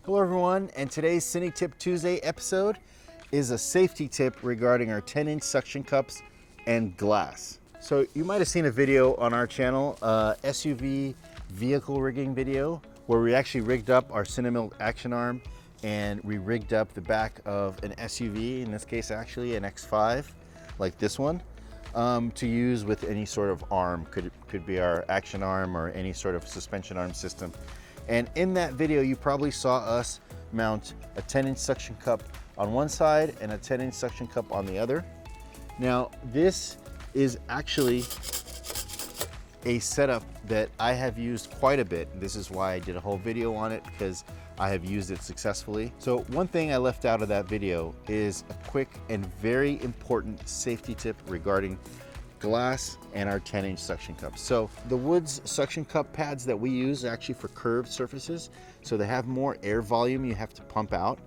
Hello everyone, and today's Cine Tip Tuesday episode is a safety tip regarding our 10-inch suction cups and glass. So you might have seen a video on our channel, SUV vehicle rigging video, where we actually rigged up our CineMilled action arm and we rigged up the back of an SUV, in this case actually an X5, like this one, to use with any sort of arm. Could be our action arm or any sort of suspension arm system. And in that video, you probably saw us mount a 10-inch suction cup on one side and a 10-inch suction cup on the other. Now, this is actually a setup that I have used quite a bit. This is why I did a whole video on it, because I have used it successfully. So one thing I left out of that video is a quick and very important safety tip regarding glass and our 10-inch suction cups. So the Woods suction cup pads that we use are actually for curved surfaces, so they have more air volume you have to pump out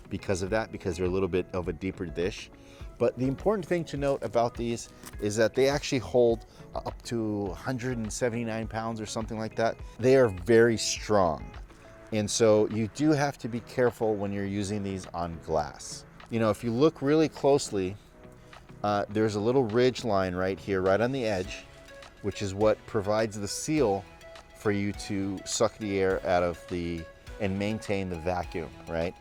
because of that, because they're a little bit of a deeper dish. But the important thing to note about these is that they actually hold up to 179 pounds or something like that. They are very strong, and so you do have to be careful when you're using these on glass. You know, if you look really closely, there's a little ridge line right here, right on the edge, which is what provides the seal for you to suck the air out of and maintain the vacuum, right?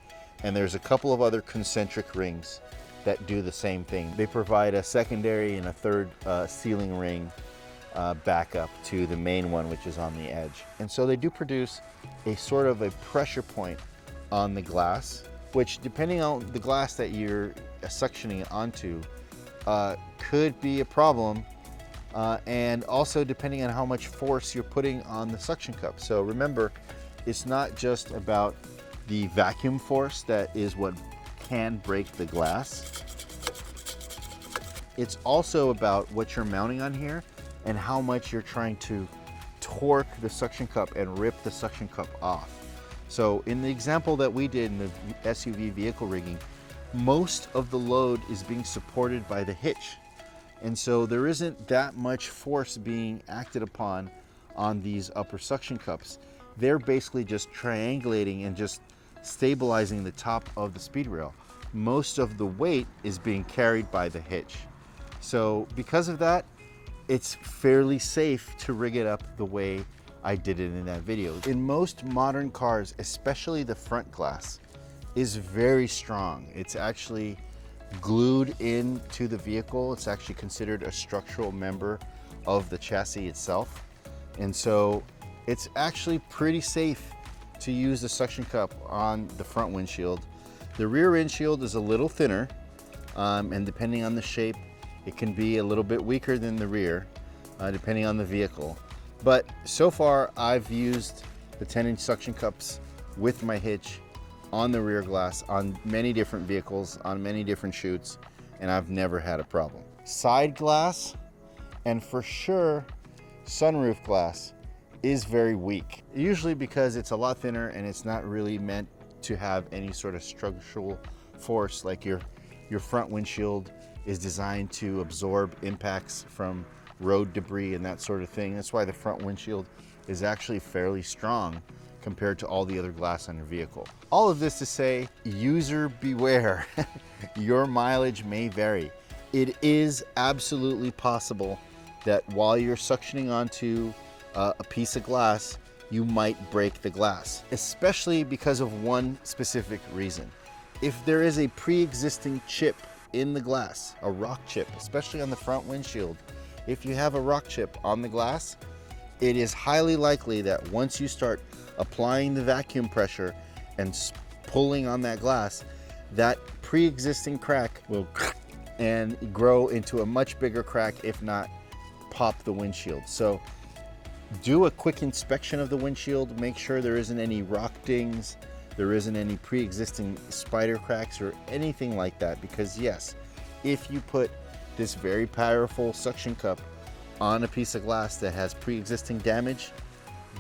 And there's a couple of other concentric rings that do the same thing. They provide a secondary and a third sealing ring backup to the main one, which is on the edge. And so they do produce a sort of a pressure point on the glass, which, depending on the glass that you're suctioning onto, could be a problem, and also depending on how much force you're putting on the suction cup. So remember, it's not just about the vacuum force that is what can break the glass. It's also about what you're mounting on here and how much you're trying to torque the suction cup and rip the suction cup off. So in the example that we did in the SUV vehicle rigging, most of the load is being supported by the hitch. And so there isn't that much force being acted upon on these upper suction cups. They're basically just triangulating and just stabilizing the top of the speed rail. Most of the weight is being carried by the hitch. So because of that, it's fairly safe to rig it up the way I did it in that video. In most modern cars, especially the front glass, is very strong. It's actually glued into the vehicle. It's actually considered a structural member of the chassis itself. And so it's actually pretty safe to use the suction cup on the front windshield. The rear windshield is a little thinner, and depending on the shape, it can be a little bit weaker than the rear, depending on the vehicle. But so far, I've used the 10-inch suction cups with my hitch on the rear glass on many different vehicles, on many different shoots, and I've never had a problem. Side glass, and for sure sunroof glass, is very weak, usually because it's a lot thinner and it's not really meant to have any sort of structural force. Like your front windshield is designed to absorb impacts from road debris and that sort of thing. That's why the front windshield is actually fairly strong compared to all the other glass on your vehicle. All of this to say, user beware. Your mileage may vary. It is absolutely possible that while you're suctioning onto a piece of glass, you might break the glass, especially because of one specific reason. If there is a pre-existing chip in the glass, a rock chip, especially on the front windshield, if you have a rock chip on the glass, it is highly likely that once you start applying the vacuum pressure and pulling on that glass, that pre-existing crack will and grow into a much bigger crack, if not pop the windshield. So do a quick inspection of the windshield, make sure there isn't any rock dings, there isn't any pre-existing spider cracks or anything like that, because yes, if you put this very powerful suction cup on a piece of glass that has pre-existing damage,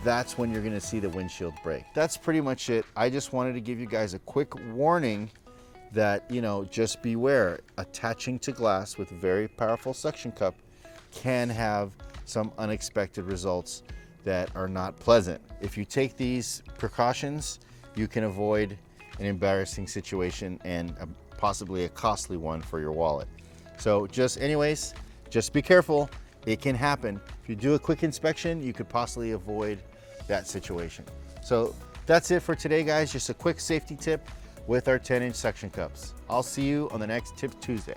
that's when you're gonna see the windshield break. That's pretty much it. I just wanted to give you guys a quick warning that, you know, just beware. Attaching to glass with a very powerful suction cup can have some unexpected results that are not pleasant. If you take these precautions, you can avoid an embarrassing situation and possibly a costly one for your wallet. So anyways, just be careful. It can happen. If you do a quick inspection, you could possibly avoid that situation. So that's it for today, guys. Just a quick safety tip with our 10-inch suction cups. I'll see you on the next Tip Tuesday.